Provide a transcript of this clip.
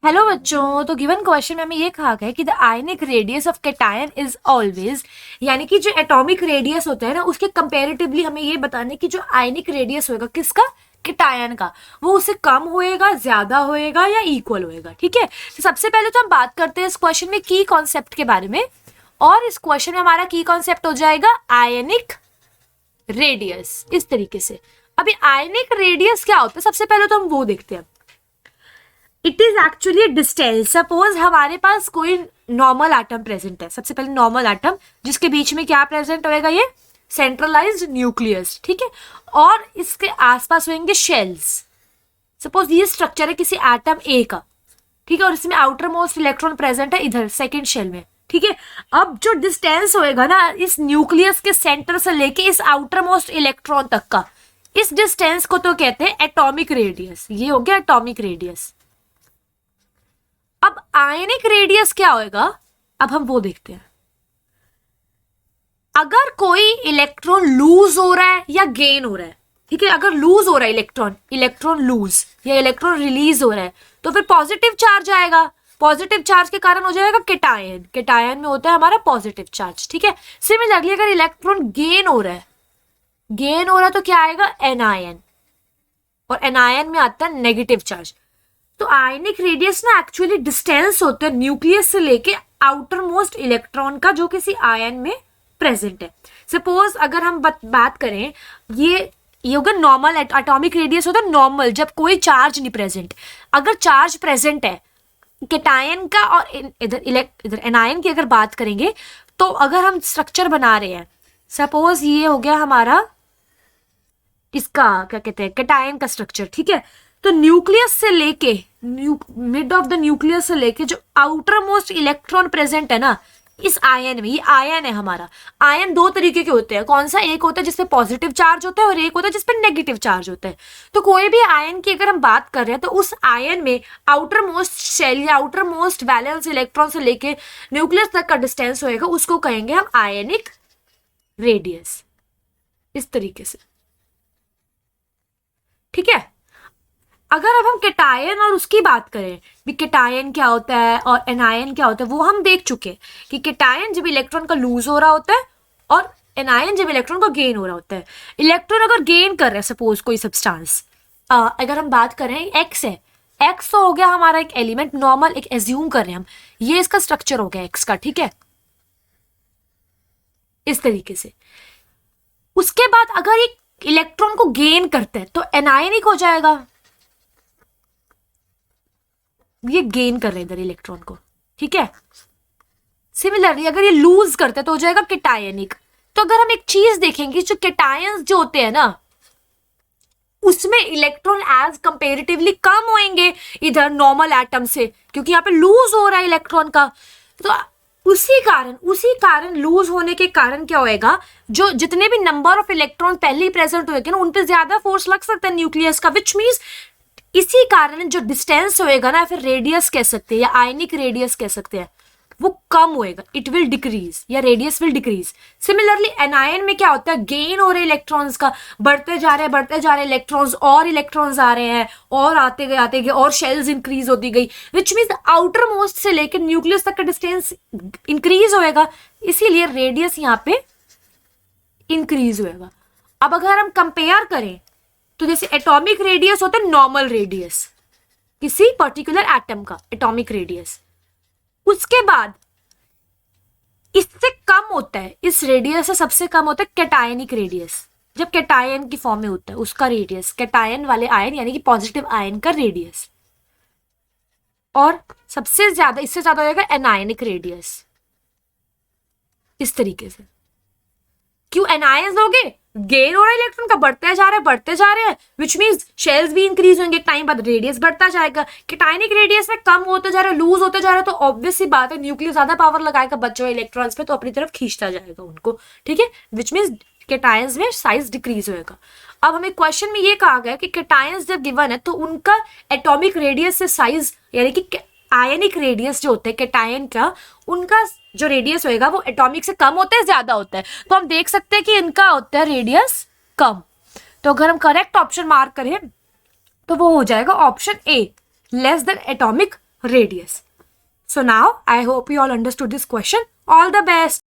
Hello बच्चों। तो given question में हमें ये कहा गया है कि the ionic radius of cation is always, यानी कि जो एटॉमिक रेडियस होता है ना उसके कंपैरेटिवली हमें ये बताना है कि जो आयनिक रेडियस होगा किसका, कैटायन का, वो उससे कम होएगा, ज्यादा होएगा या इक्वल होएगा। ठीक है, तो सबसे पहले तो हम बात करते हैं इस क्वेश्चन में की कॉन्सेप्ट के बारे में, और इस क्वेश्चन में हमारा की कॉन्सेप्ट हो जाएगा आयनिक रेडियस। इस तरीके से अभी आयनिक रेडियस क्या होता है सबसे पहले तो हम वो देखते हैं। It is actually distance. Suppose हमारे पास कोई नॉर्मल एटम प्रेजेंट है, सबसे पहले नॉर्मल एटम जिसके बीच में क्या प्रेजेंट होएगा, ये सेंट्रलाइज्ड न्यूक्लियस। ठीक है, और इसके आसपास होंगे शेल्स। सपोज ये स्ट्रक्चर है किसी एटम ए का, ठीक है, और इसमें आउटर मोस्ट इलेक्ट्रॉन प्रेजेंट है इधर सेकेंड शेल में। ठीक है, अब जो डिस्टेंस होएगा ना इस न्यूक्लियस के सेंटर से लेके इस आउटर मोस्ट इलेक्ट्रॉन तक का, इस डिस्टेंस को तो कहते हैं एटॉमिक रेडियस। ये हो गया एटॉमिक रेडियस। अब आयनिक रेडियस क्या होएगा, अब हम वो देखते हैं। अगर कोई इलेक्ट्रॉन लूज हो रहा है या गेन हो रहा है, ठीक है, अगर लूज हो रहा है इलेक्ट्रॉन लूज या इलेक्ट्रॉन रिलीज हो रहा है तो फिर पॉजिटिव चार्ज आएगा। पॉजिटिव चार्ज के कारण हो जाएगा कैटायन। कैटायन में होता है हमारा पॉजिटिव चार्ज। ठीक है, सिमिलरली अगर इलेक्ट्रॉन गेन हो रहा है तो क्या आएगा, एनायन, और एनायन में आता है नेगेटिव चार्ज। तो आयनिक रेडियस ना एक्चुअली डिस्टेंस होता है न्यूक्लियस से लेके आउटर मोस्ट इलेक्ट्रॉन का जो किसी आयन में प्रेजेंट है। सपोज अगर हम बात करें, ये होगा नॉर्मल एटॉमिक रेडियस होता है नॉर्मल, जब कोई चार्ज नहीं प्रेजेंट। अगर चार्ज प्रेजेंट है कैटायन का और इधर एनायन की अगर बात करेंगे, तो अगर हम स्ट्रक्चर बना रहे हैं, सपोज ये हो गया हमारा इसका क्या कहते हैं कैटायन का स्ट्रक्चर। ठीक है, तो न्यूक्लियस से लेके मिड ऑफ द न्यूक्लियस से लेके जो आउटर मोस्ट इलेक्ट्रॉन प्रेजेंट है ना इस आयन में, ये आयन है हमारा। आयन दो तरीके के होते हैं, कौन सा, एक होता है जिसपे पॉजिटिव चार्ज होता है और एक होता है जिसपे नेगेटिव चार्ज होता है। तो कोई भी आयन की अगर हम बात कर रहे हैं तो उस आयन में आउटर मोस्ट शेल या आउटर मोस्ट वैलेंस इलेक्ट्रॉन से लेके न्यूक्लियस तक का डिस्टेंस होएगा, उसको कहेंगे हम आयनिक रेडियस। इस तरीके से, ठीक है। अगर अब हम कैटायन और उसकी बात करें भी कैटायन क्या होता है और एनायन क्या होता है, वो हम देख चुके कि कैटायन जब इलेक्ट्रॉन का लूज हो रहा होता है और एनायन जब इलेक्ट्रॉन का गेन हो रहा होता है। इलेक्ट्रॉन अगर गेन कर रहे हैं सपोज कोई सब्सटेंस, अगर हम बात करें एक्स है, एक्स तो हो गया हमारा एक एलिमेंट नॉर्मल, एक एज्यूम कर रहे हैं हम, ये इसका स्ट्रक्चर हो गया एक्स का। ठीक है, इस तरीके से। उसके बाद अगर एक इलेक्ट्रॉन को गेन करते हैं तो एनायनिक हो जाएगा। ये गेन कर रहे हैं इधर इलेक्ट्रॉन को। ठीक है, सिमिलरली अगर ये लूज करते हैं तो हो जाएगा कैटायनिक। तो अगर हम एक चीज देखेंगे, जो कैटायंस जो होते हैं ना उसमें इलेक्ट्रॉन एज कंपेरेटिवली कम होंगे इधर नॉर्मल एटम से, क्योंकि यहाँ पे लूज हो रहा है इलेक्ट्रॉन का। तो उसी कारण लूज होने के कारण क्या होएगा, जो जितने भी नंबर ऑफ इलेक्ट्रॉन पहले ही प्रेजेंट होएंगे ना उन पे ज्यादा फोर्स लग सकता है न्यूक्लियस का, विच मीन्स इसी कारण जो डिस्टेंस होएगा ना, फिर रेडियस कह सकते हैं या आयनिक रेडियस कह सकते हैं, वो कम होएगा, इट विल डिक्रीज या radius will decrease. Similarly anion में क्या होता है, गेन हो रहे इलेक्ट्रॉन्स का, बढ़ते जा रहे इलेक्ट्रॉन्स, और इलेक्ट्रॉन्स आ रहे हैं और आते गए और शेल्स इंक्रीज होती गई, विच मीन्स आउटर मोस्ट से लेकर न्यूक्लियस तक का डिस्टेंस इंक्रीज होएगा, इसीलिए रेडियस यहाँ पे इंक्रीज होएगा। अब अगर हम कंपेयर करें तो जैसे एटॉमिक रेडियस होता है नॉर्मल रेडियस किसी पर्टिकुलर एटम का, एटॉमिक रेडियस, उसके बाद इससे कम होता है, इस रेडियस से सबसे कम होता है कैटायनिक रेडियस, जब कैटायन की फॉर्म में होता है उसका रेडियस, कैटायन वाले आयन यानी कि पॉजिटिव आयन का रेडियस, और सबसे ज्यादा इससे ज्यादा हो जाएगा एनायनिक रेडियस। इस तरीके से क्यों एनायंस हो गए, गेन हो रहा है इलेक्ट्रॉन का, बढ़ते जा रहे हैं, विच मीन्स शेल्स भी इंक्रीज होंगे, टाइम बाद रेडियस बढ़ता जाएगा। कैटायनिक रेडियस में कम होते जा रहा है, लूज होते जा रहा है, तो ऑब्वियस सी बात है न्यूक्लियस ज्यादा पावर लगाएगा बच्चों इलेक्ट्रॉन्स पे, तो अपनी तरफ खींचता जाएगा उनको। ठीक है, विच मीन्स कैटायंस में साइज डिक्रीज होएगा। अब हमें क्वेश्चन में ये कहा गया कि कैटायंस जब गिवन है तो उनका एटॉमिक रेडियस से साइज यानी कि आयनिक रेडियस जो होता है कैटायन का, उनका जो रेडियस होएगा वो एटॉमिक से कम होता है ज्यादा होता है, तो हम देख सकते हैं कि इनका होता है रेडियस कम। तो अगर हम करेक्ट ऑप्शन मार्क करें तो वो हो जाएगा option A, less than atomic radius. So now I hope you all understood this question. All the best.